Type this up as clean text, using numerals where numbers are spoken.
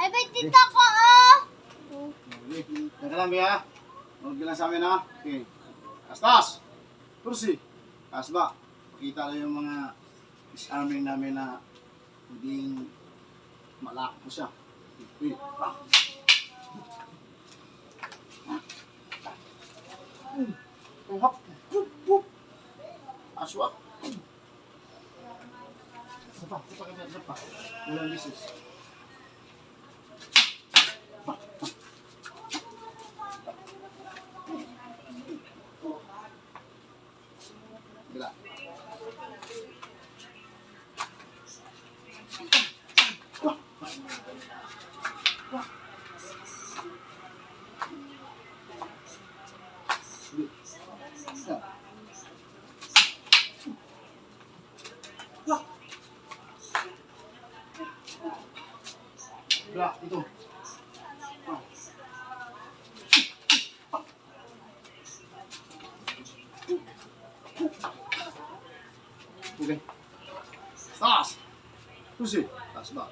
Ay, ba't dito ko, oh? Okay. Teka lang, Bea. Huwag ka lang sa amin, ha? Okay. Taas! Kursi! Taas ba? Pakita lang yung mga disarming namin na hindi malak mo siya. Okay. Hop! Hup! Hup! Aswa! Isa pa. Walang bisis. Gila. Gila, ito. Okay. Taas! Kursi! Taas ba?